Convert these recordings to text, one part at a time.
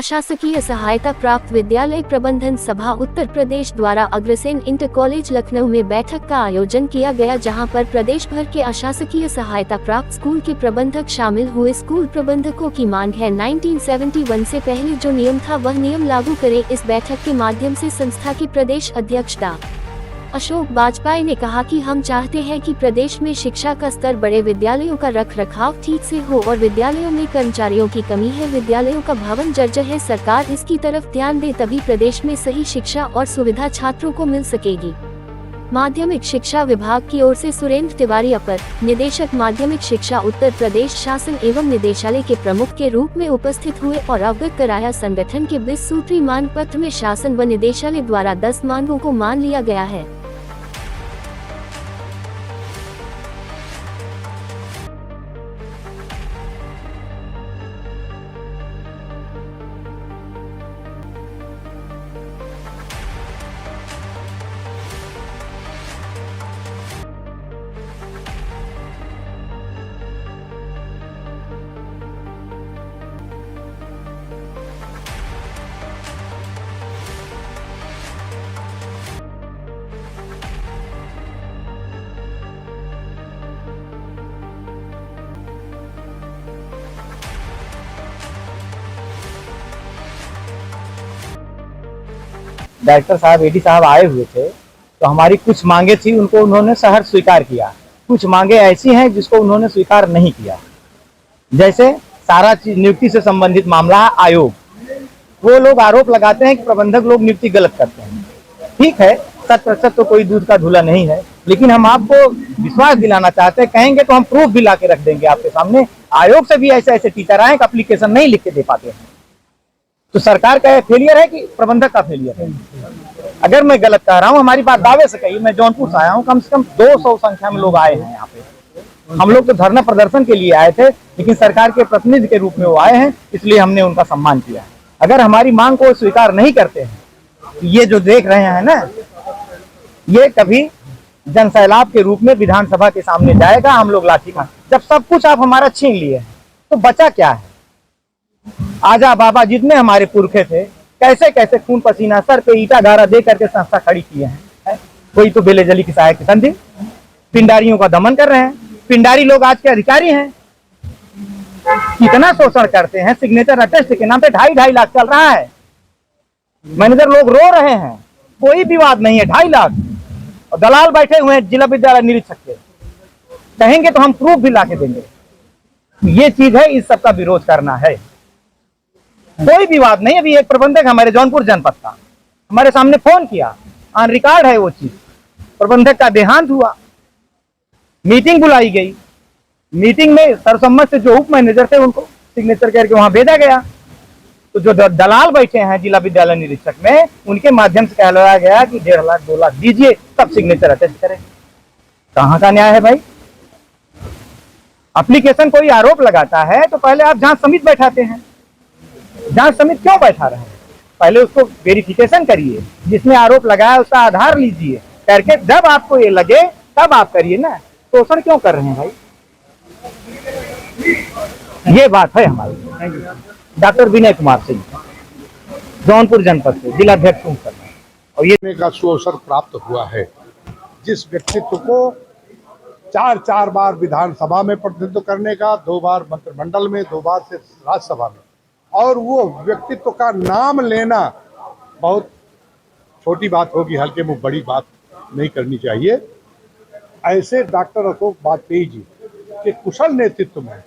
अशासकीय सहायता प्राप्त विद्यालय प्रबंधन सभा उत्तर प्रदेश द्वारा अग्रसेन इंटर कॉलेज लखनऊ में बैठक का आयोजन किया गया, जहां पर प्रदेश भर के अशासकीय सहायता प्राप्त स्कूल के प्रबंधक शामिल हुए। स्कूल प्रबंधकों की मांग है 1971 से पहले जो नियम था वह नियम लागू करें। इस बैठक के माध्यम से संस्था के प्रदेश अध्यक्ष डॉ. अशोक बाजपाई ने कहा कि हम चाहते हैं कि प्रदेश में शिक्षा का स्तर बढ़े, विद्यालयों का रखरखाव ठीक से हो और विद्यालयों में कर्मचारियों की कमी है, विद्यालयों का भवन जर्जर है, सरकार इसकी तरफ ध्यान दे, तभी प्रदेश में सही शिक्षा और सुविधा छात्रों को मिल सकेगी। माध्यमिक शिक्षा विभाग की ओर से सुरेंद्र तिवारी अपर निदेशक माध्यमिक शिक्षा उत्तर प्रदेश शासन एवं निदेशालय के प्रमुख के रूप में उपस्थित हुए और अवगत कराया। संगठन के 20 सूत्री मांग पत्र में शासन व निदेशालय द्वारा 10 मांगों को मान लिया गया है। डायरेक्टर साहब एडी साहब आए हुए थे तो हमारी कुछ मांगे थी, उनको उन्होंने सहर्ष स्वीकार किया। कुछ मांगे ऐसी हैं जिसको उन्होंने स्वीकार नहीं किया, जैसे सारा चीज नियुक्ति से संबंधित मामला है। आयोग, वो लोग आरोप लगाते हैं कि प्रबंधक लोग नियुक्ति गलत करते हैं। ठीक है, 100% तो कोई दूध का धुला नहीं है, लेकिन हम आपको विश्वास दिलाना चाहते हैं, कहेंगे तो हम प्रूफ भी ला के रख देंगे आपके सामने। आयोग से भी ऐसे ऐसे टीचर आए कि एप्लीकेशन नहीं लिख के दे पाते हैं। तो सरकार का फेलियर है कि प्रबंधक का फेलियर है? अगर मैं गलत कह रहा हूँ, हमारी बात दावे से कही। मैं जौनपुर से आया हूँ, कम से कम 200 संख्या में लोग आए हैं यहाँ पे। हम लोग तो धरना प्रदर्शन के लिए आए थे, लेकिन सरकार के प्रतिनिधि के रूप में वो आए हैं, इसलिए हमने उनका सम्मान किया। अगर हमारी मांग को स्वीकार नहीं करते हैं, ये जो देख रहे हैं ना, ये कभी जनसैलाब के रूप में विधानसभा के सामने जाएगा। हम लोग लाठी का, जब सब कुछ आप हमारा छीन लिए हैं तो बचा क्या है? आजा बाबा जितने हमारे पुरखे थे, कैसे कैसे खून पसीना सर पे ईटा गारा दे करके संस्था खड़ी किए हैं। कोई तो बेलेजली की सहायक संधि, पिंडारियों का दमन कर रहे हैं। पिंडारी लोग आज के अधिकारी हैं, कितना शोषण करते हैं। सिग्नेचर अटेस्ट के नाम पे 2.5 लाख चल रहा है। मैनेजर लोग रो रहे हैं, कोई विवाद नहीं है। 2.5 लाख और दलाल बैठे हुए हैं जिला विद्यालय निरीक्षक के। कहेंगे तो हम प्रूफ भी ला के देंगे। ये चीज है, इस सबका विरोध करना है। कोई विवाद नहीं। अभी एक प्रबंधक हमारे जौनपुर जनपद का हमारे सामने फोन किया, ऑन रिकॉर्ड है वो चीज। प्रबंधक का देहांत हुआ, मीटिंग बुलाई गई। मीटिंग में सर्वसम्मत से जो उप मैनेजर थे उनको सिग्नेचर करके वहां भेजा गया। तो जो दलाल बैठे हैं जिला विद्यालय निरीक्षक में, उनके माध्यम से कहलाया गया कि 1.5 लाख 2 लाख दीजिए तब सिग्नेचर अटेस्ट करें। कहां का न्याय है भाई? एप्लीकेशन कोई आरोप लगाता है तो पहले आप जांच समिति बैठाते हैं। जांच समिति क्यों बैठा रहे हैं? पहले उसको वेरिफिकेशन करिए, जिसने आरोप लगाया उसका आधार लीजिए करके, जब आपको ये लगे तब आप करिए ना। शोषण क्यों कर रहे हैं भाई? ये बात है हमारी। डॉक्टर विनय कुमार सिंह, जौनपुर जनपद से जिलाध्यक्ष हूं। और ये का सुअवसर प्राप्त हुआ है, जिस व्यक्तित्व को 4 बार विधानसभा में प्रतिनिधित्व करने का, 2 बार मंत्रिमंडल में, 2 बार से राज्यसभा में, और वो व्यक्तित्व का नाम लेना बहुत छोटी बात होगी। हल्के मुंह बड़ी बात नहीं करनी चाहिए। ऐसे डॉक्टर अशोक बाजपेयी जी के कुशल नेतृत्व में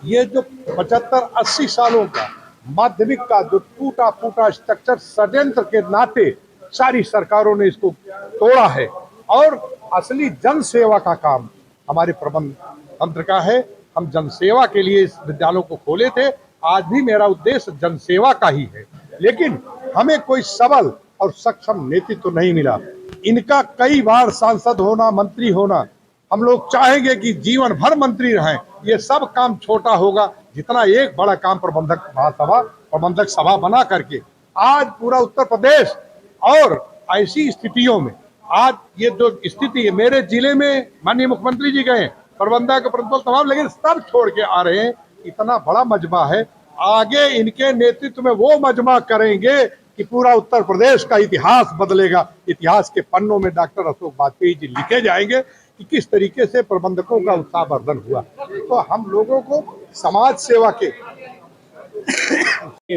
ये जो 75-80 सालों का माध्यमिक का जो टूटा फूटा स्ट्रक्चर षड्यंत्र के नाते सारी सरकारों ने इसको तोड़ा है, और असली जन सेवा का काम हमारे प्रबंध तंत्र का है। हम जनसेवा के लिए इस विद्यालयों को खोले थे। आज भी मेरा उद्देश्य जनसेवा का ही है, लेकिन हमें कोई सबल और सक्षम नेतृत्व नहीं मिला। इनका कई बार सांसद होना, मंत्री होना, हम लोग चाहेंगे कि जीवन भर मंत्री रहें। ये सब काम छोटा होगा जितना एक बड़ा काम प्रबंधक सभा बना करके आज पूरा उत्तर प्रदेश, और ऐसी स्थितियों में आज ये जो स्थिति है, मेरे जिले में माननीय मुख्यमंत्री जी गए, प्रबंधक प्रिंसिपल तमाम, लेकिन सब छोड़ के आ रहे हैं। इतना बड़ा मजमा है, आगे इनके नेतृत्व में वो मजमा करेंगे कि पूरा उत्तर प्रदेश का इतिहास बदलेगा। इतिहास के पन्नों में डॉक्टर अशोक वाजपेयी जी लिखे जाएंगे कि किस तरीके से प्रबंधकों का उत्साहवर्धन हुआ। तो हम लोगों को समाज सेवा के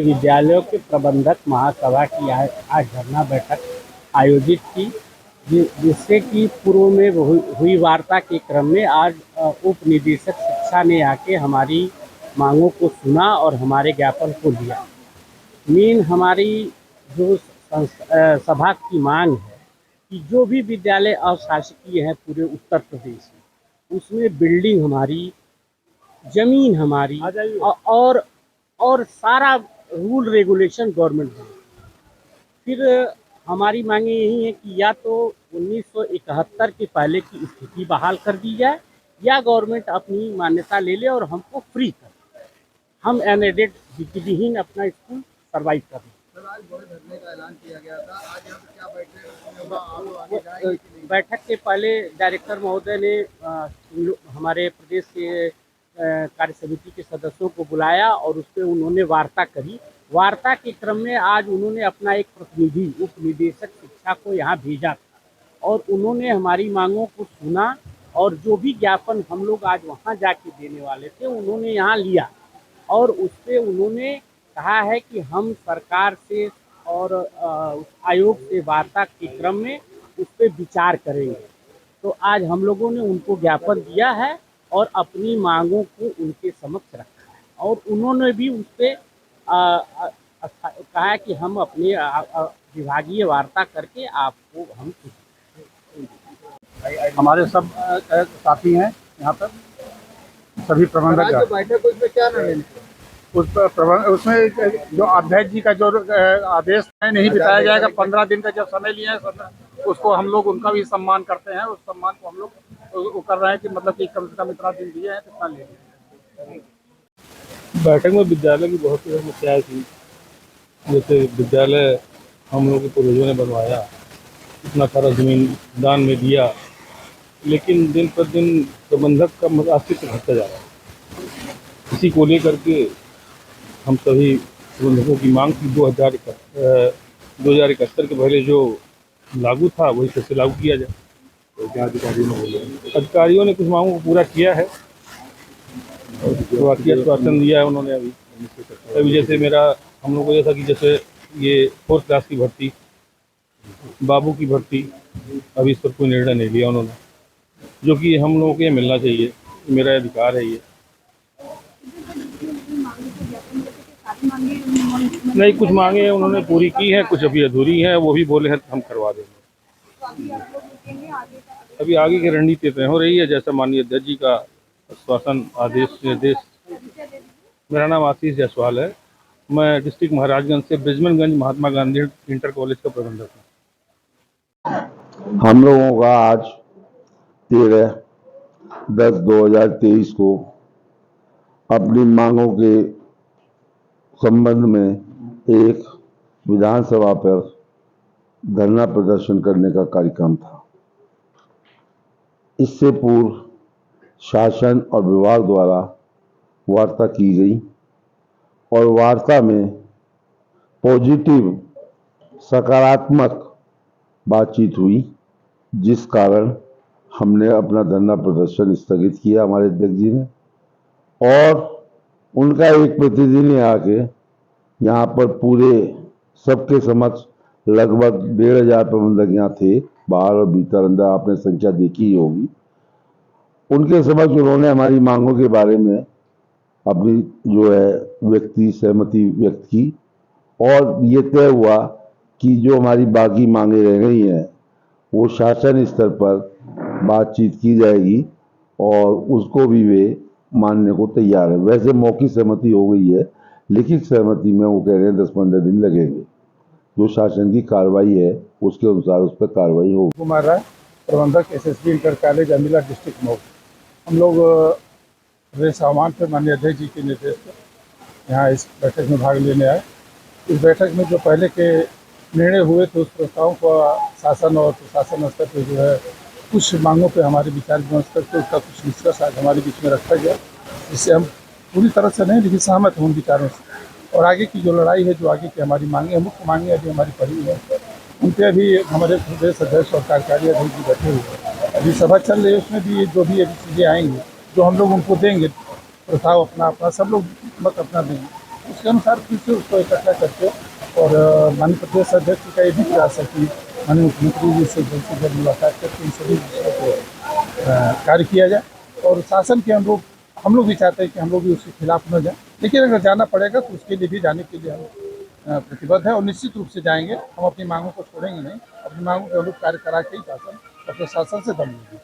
विद्यालयों के प्रबंधक महासभा की आज धरना बैठक आयोजित की, जिससे कि पूर्व में हुई वार्ता के क्रम में आज उप निदेशक शिक्षा ने आके हमारी मांगों को सुना और हमारे ज्ञापन को लिया। मेन हमारी जो सभा की मांग है कि जो भी विद्यालय अशासकीय हैं पूरे उत्तर प्रदेश में, उसमें बिल्डिंग हमारी, जमीन हमारी और सारा रूल रेगुलेशन गवर्नमेंट है। फिर हमारी मांगे यही है कि या तो 1971 के पहले की स्थिति बहाल कर दी जाए या गवर्नमेंट अपनी मान्यता ले ले और हमको फ्री कर, हम अनएडेड विहीन अपना स्कूल सर्वाइव कर लें। आज बड़े धरने का ऐलान किया गया था, आज यहाँ पे क्या बैठक? बैठक के पहले डायरेक्टर महोदय ने हमारे प्रदेश के कार्य समिति के सदस्यों को बुलाया और उस पर उन्होंने वार्ता करी। वार्ता के क्रम में आज उन्होंने अपना एक प्रतिनिधि उप निदेशक शिक्षा को यहाँ भेजा था और उन्होंने हमारी मांगों को सुना और जो भी ज्ञापन हम लोग आज वहाँ जाके देने वाले थे उन्होंने यहाँ लिया और उस पर उन्होंने कहा है कि हम सरकार से और आयोग से वार्ता के क्रम में उस पर विचार करेंगे। तो आज हम लोगों ने उनको ज्ञापन दिया है और अपनी मांगों को उनके समक्ष रखा है और उन्होंने भी उस पर कहा कि हम अपने विभागीय वार्ता करके आपको हम हमारे सब साथी हैं यहाँ पर, सभी प्रबंधक। बैठक उसमें क्या निर्णय? उसमें जो अध्यक्ष जी का जो आदेश है नहीं बिताया जाएगा, 15 दिन का जो समय लिया है उसको हम लोग उनका भी सम्मान करते हैं। उस सम्मान को हम लोग कर रहे हैं कि मतलब कि कम से कम इतना दिन दिए हैं तो इतना ले लिया। बैठक में विद्यालय की बहुत सी समस्याएं थी, जैसे विद्यालय हम लोग के पूर्वजों ने बनवाया, इतना सारा जमीन दान में दिया, लेकिन दिन पर दिन प्रबंधक का अस्तित्व घटता जा रहा है। इसी को लेकर के हम सभी प्रबंधकों की मांग थी 2071 के पहले जो लागू था वही फिर से लागू किया जाए। तो क्या अधिकारियों ने कुछ मांगों को पूरा किया है और बाकी आश्वासन दिया है उन्होंने। अभी जैसे हम लोग को ये था कि जैसे ये 4th क्लास की भर्ती, बाबू की भर्ती, अभी इस पर कोई निर्णय नहीं लिया उन्होंने, जो कि हम लोगों को ये मिलना चाहिए, मेरा अधिकार है ये। नहीं, कुछ मांगे उन्होंने पूरी की है, कुछ अभी अधूरी हैं, वो भी बोले हैं तो हम करवा देंगे। अभी आगे की रणनीति तय हो रही है, जैसा माननीय अध्यक्ष जी का आश्वासन आदेश निर्देश। मेरा नाम आशीष जायसवाल है, मैं डिस्ट्रिक्ट महाराजगंज से ब्रिजमनगंज महात्मा गांधी इंटर कॉलेज का प्रबंधक हूँ। हम लोगों का आज 13/10/2023 को अपनी मांगों के संबंध में एक विधानसभा पर धरना प्रदर्शन करने का कार्यक्रम था। इससे पूर्व शासन और विभाग द्वारा वार्ता की गई और वार्ता में पॉजिटिव सकारात्मक बातचीत हुई, जिस कारण हमने अपना धरना प्रदर्शन स्थगित किया हमारे अध्यक्ष जी ने, और उनका एक प्रतिनिधि ने आके यहाँ पर पूरे सबके समक्ष लगभग 1500 प्रबंधक यहाँ थे, बाहर और भीतर अंदर आपने संख्या देखी ही होगी। उनके समक्ष उन्होंने हमारी मांगों के बारे में अपनी जो है सहमति व्यक्त की और ये तय हुआ कि जो हमारी बाकी मांगे रह गई हैं वो शासन स्तर पर बातचीत की जाएगी और उसको भी वे मानने को तैयार है। वैसे मौखिक सहमति हो गई है, लिखित सहमति में वो कह रहे हैं 10-15 दिन लगेंगे। जो शासन की कार्रवाई है उसके अनुसार उस पर कार्रवाई होगी। कुमार राय, प्रबंधक SSB inter college Amila district Mau. हम लोग रेस आह्वान पर माननीय अध्यक्ष जी के निर्देश पर यहाँ इस बैठक में भाग लेने आए। इस बैठक में जो पहले के निर्णय हुए थे उस प्रस्तावों को शासन और प्रशासन स्तर पर जो है कुछ मांगों पे हमारे विचार विमर्श करके उसका कुछ निष्कर्ष आज हमारे बीच में रखा गया, जिससे हम पूरी तरह से नहीं, लेकिन सहमत हूँ उन विचारों से। और आगे की जो लड़ाई है, जो आगे की हमारी मांगे हैं, मुख्य मांगे अभी हमारी पड़ी है, उन पर अभी हमारे प्रदेश अध्यक्ष और कार्यकारी अध्यक्ष जी बैठे हुए हैं। अभी सभा चल रही है, उसमें भी जो भी अभी चीज़ें आएंगी, जो हम लोग उनको देंगे प्रस्ताव अपना अपना, सब लोग मत अपना देंगे, उसके अनुसार फिर से उसको इकट्ठा करके और माननीय प्रदेश अध्यक्ष का ये भी प्रयास है कि माननीय मुख्यमंत्री जी से जल्द मुलाकात करके इन सभी विषयों को कार्य किया जाए। और शासन के अनुरूप हम लोग भी चाहते हैं कि हम लोग भी उसके खिलाफ न जाएं, लेकिन अगर जाना पड़ेगा तो उसके लिए भी जाने के लिए हम प्रतिबद्ध है और निश्चित रूप से जाएंगे। हम अपनी मांगों को छोड़ेंगे नहीं, अपनी मांगों के अनुरूप कार्य करा के ही शासन और प्रशासन से दम लेंगे।